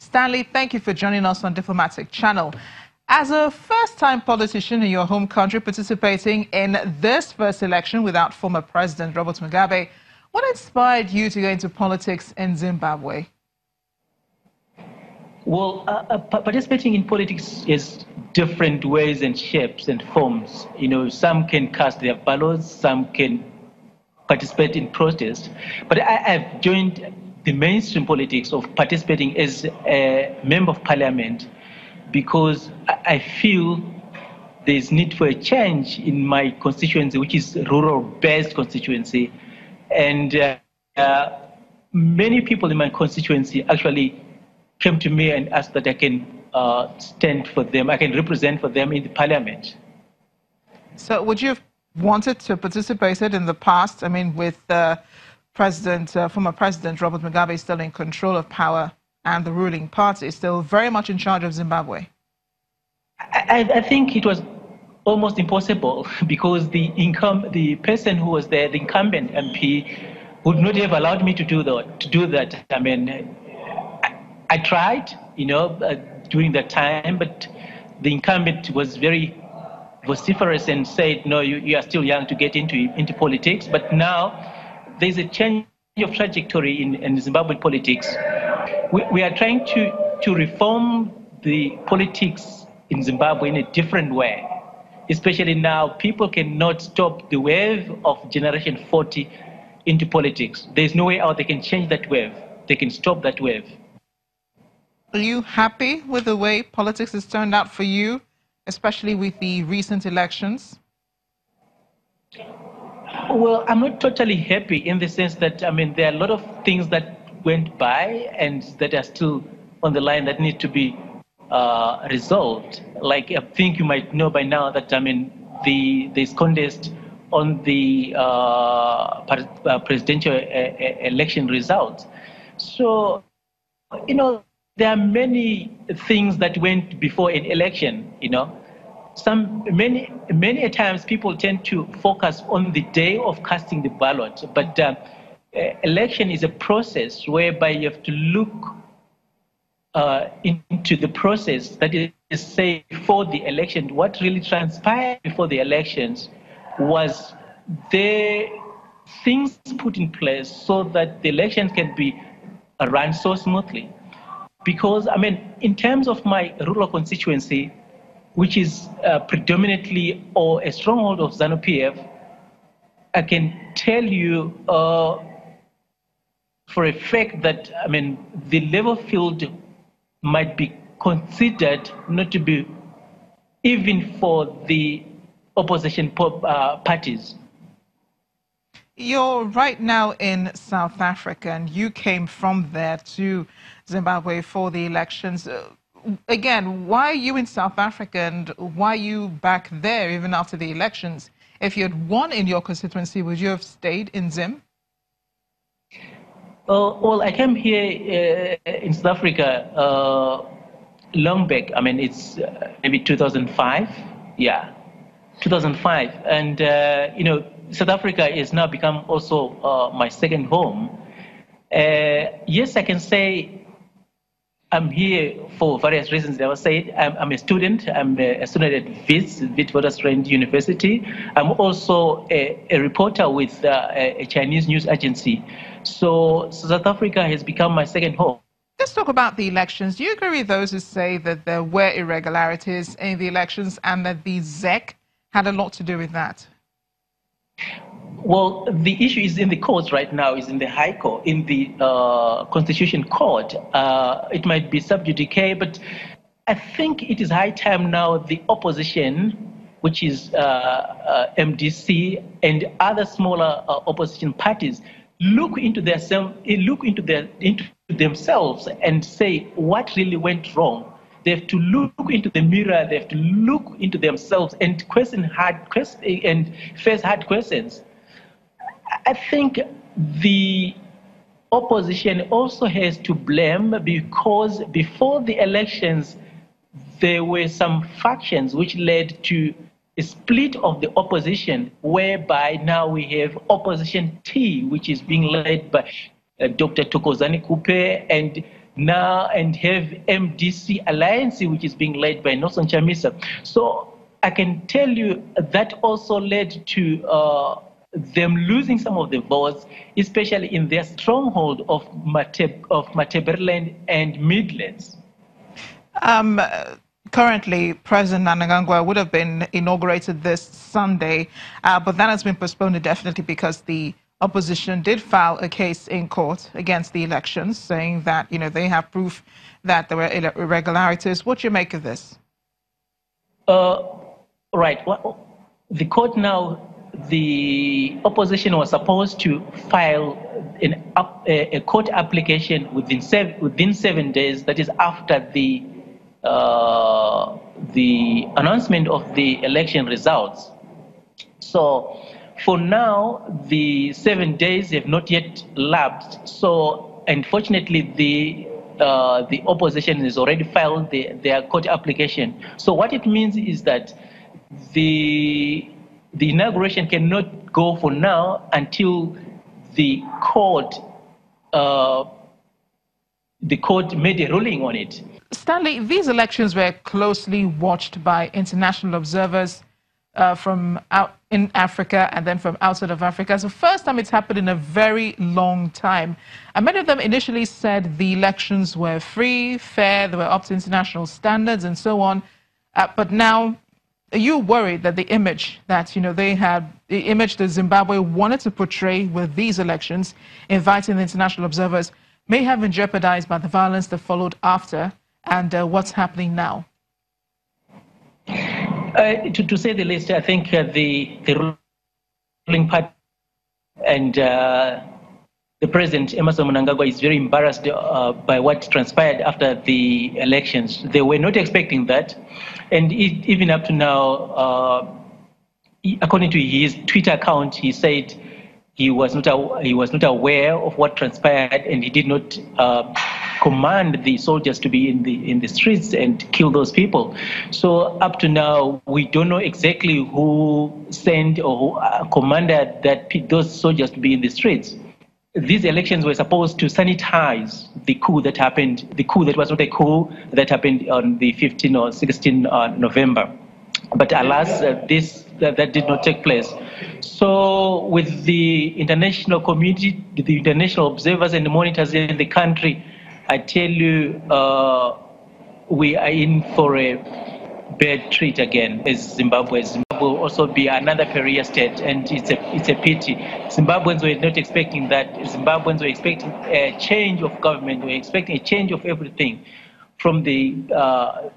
Stanley, thank you for joining us on Diplomatic Channel. As a first-time politician in your home country participating in this first election without former President Robert Mugabe, what inspired you to go into politics in Zimbabwe? Well, participating in politics is different ways and shapes and forms. You know, some can cast their ballots, some can participate in protest. But I've joined the mainstream politics of participating as a member of parliament because I feel there's need for a change in my constituency, which is a rural-based constituency. And many people in my constituency actually came to me and asked that I can stand for them, I can represent for them in the parliament. So would you have wanted to participate in the past? I mean, with former President Robert Mugabe still in control of power and the ruling party still very much in charge of Zimbabwe? I think it was almost impossible because the person who was there, the incumbent MP, would not have allowed me to do that. I mean, I tried, you know, during that time, but the incumbent was very vociferous and said, no, you are still young to get into politics. But now there's a change of trajectory in Zimbabwean politics. We are trying to reform the politics in Zimbabwe in a different way. Especially now, people cannot stop the wave of Generation 40 into politics. There's no way out. They can change that wave. They can stop that wave. Are you happy with the way politics has turned out for you, especially with the recent elections? Well, I'm not totally happy in the sense that, I mean, there are a lot of things that went by and that are still on the line that need to be resolved. Like, I think you might know by now that, I mean, there's contest on the presidential election results. So, you know, there are many things that went before an election, you know. Many times people tend to focus on the day of casting the ballot, but election is a process whereby you have to look into the process that is, say, before the election. What really transpired before the elections was there things put in place so that the elections can be run so smoothly. Because, I mean, in terms of my rural constituency, which is predominantly or a stronghold of ZANU-PF, I can tell you for a fact that, I mean, the level field might be considered not to be even for the opposition parties. You're right now in South Africa, and you came from there to Zimbabwe for the elections. Again, why are you in South Africa and why are you back there even after the elections? If you had won in your constituency, would you have stayed in Zim? Well, I came here in South Africa long back. I mean, it's maybe 2005. Yeah, 2005. And, you know, South Africa has now become also my second home. Yes, I can say I'm here for various reasons. I was saying I'm a student. I'm a student at Witwatersrand University. I'm also a reporter with a Chinese news agency. So South Africa has become my second home. Let's talk about the elections. Do you agree with those who say that there were irregularities in the elections and that the ZEC had a lot to do with that? Well, the issue is in the courts right now, is in the High Court, in the Constitution Court. It might be sub judice, but I think it is high time now the opposition, which is MDC and other smaller opposition parties, look into themselves and say what really went wrong. They have to look into the mirror. They have to look into themselves and face hard questions. I think the opposition also has to blame because before the elections, there were some factions which led to a split of the opposition, whereby now we have opposition T, which is being led by Dr. Thokozani Kupe, and now and have MDC alliance, which is being led by Nelson Chamisa. So I can tell you that also led to them losing some of the votes, especially in their stronghold of Matabeleland and Midlands. Currently, President Mnangagwa would have been inaugurated this Sunday, but that has been postponed indefinitely because the opposition did file a case in court against the elections, saying that they have proof that there were irregularities. What do you make of this? Right. Well, the court now, the opposition was supposed to file a court application within 7 days. That is after the announcement of the election results. So for now, the 7 days have not yet lapsed. So unfortunately, the opposition has already filed their court application. So what it means is that the inauguration cannot go for now until the court made a ruling on it. Stanley, these elections were closely watched by international observers from out in Africa and then from outside of Africa. It's the first time it's happened in a very long time. And many of them initially said the elections were free, fair, they were up to international standards and so on. But now, are you worried that the image that they had, the image that Zimbabwe wanted to portray with these elections, inviting the international observers, may have been jeopardized by the violence that followed after and what's happening now? To say the least, I think the ruling party and the president, Emmerson Mnangagwa, is very embarrassed by what transpired after the elections. They were not expecting that. And even up to now, according to his Twitter account, he said he was not aware of what transpired, and he did not command the soldiers to be in the streets and kill those people. So up to now, we don't know exactly who sent or who commanded those soldiers to be in the streets. These elections were supposed to sanitize the coup that happened, the coup that was not a coup that happened on the 15 or 16 November. But alas, that did not take place. So with the international community, the international observers and the monitors in the country, I tell you, we are in for a bad treat again as Zimbabwe. Zimbabwe will also be another pariah state, and it's a pity. Zimbabweans were not expecting that. Zimbabweans were expecting a change of government. We're expecting a change of everything, from the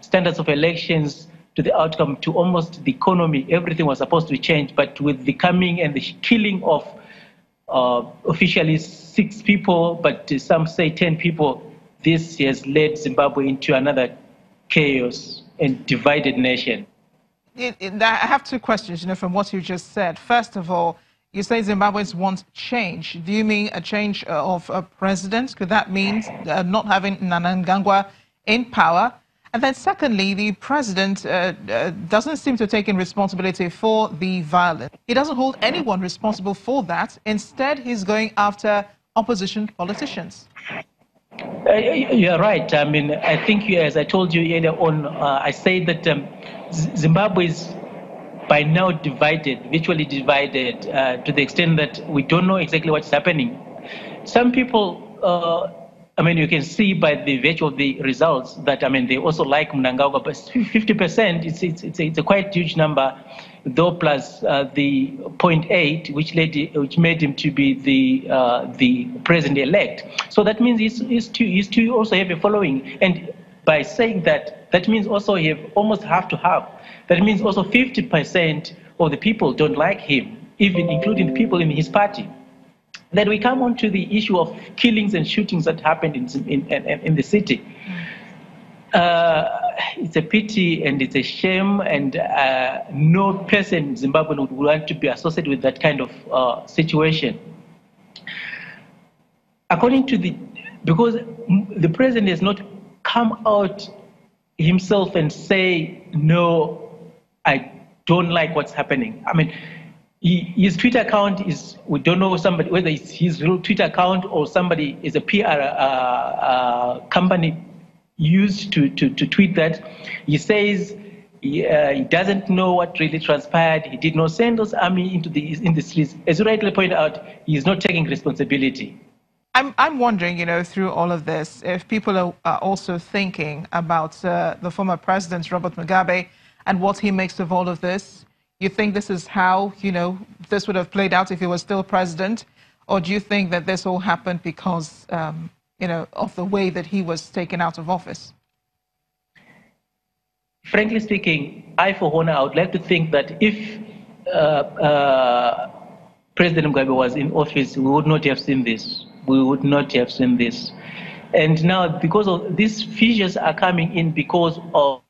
standards of elections to the outcome to almost the economy. Everything was supposed to change, but with the coming and the killing of officially 6 people, but some say 10 people, this has led Zimbabwe into another chaos and divided nation. I have 2 questions, from what you just said. First of all, you say Zimbabweans want change. Do you mean a change of a president? Could that mean not having Mnangagwa in power? And then secondly, the president doesn't seem to have taken responsibility for the violence. He doesn't hold anyone responsible for that. Instead, he's going after opposition politicians. You're right. I mean, I think, as I told you earlier on, I say that Zimbabwe is by now divided, virtually divided, to the extent that we don't know exactly what's happening. Some people, you can see by the virtue of the results that, they also like Mnangagwa, but 50%, it's a quite huge number, though plus the 0.8, which made him to be the president-elect. So that means he's to also have a following. And by saying that, that means also he almost have to have. That means also 50% of the people don't like him, even including the people in his party. Then we come on to the issue of killings and shootings that happened in the city. It's a pity and it's a shame, and no person in Zimbabwe would want to be associated with that kind of situation. Because the president has not come out himself and say, no, I don't like what's happening. His Twitter account is, we don't know somebody, whether it's his real Twitter account or somebody is a PR company used to tweet that. He says he doesn't know what really transpired. He did not send those army in the streets. As you rightly point out, he is not taking responsibility. I'm wondering, through all of this, if people are also thinking about the former president, Robert Mugabe, and what he makes of all of this. You think this is how, this would have played out if he was still president? Or do you think that this all happened because, of the way that he was taken out of office? Frankly speaking, for one, I would like to think that if President Mugabe was in office, we would not have seen this. We would not have seen this. And now, because of these fissures are coming in because of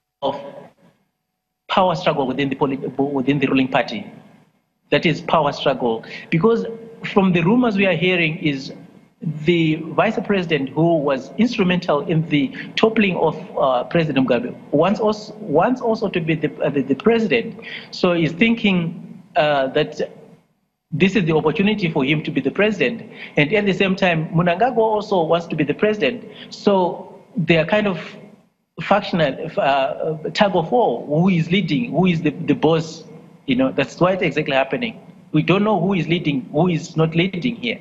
power struggle within the ruling party. That is power struggle. Because from the rumors we are hearing is the vice president who was instrumental in the toppling of President Mugabe wants also to be the president. So he's thinking that this is the opportunity for him to be the president. And at the same time, Mnangagwa also wants to be the president. So they are kind of factional tug of war. Who is leading? Who is the boss? That's what's exactly happening. We don't know who is leading, who is not leading here.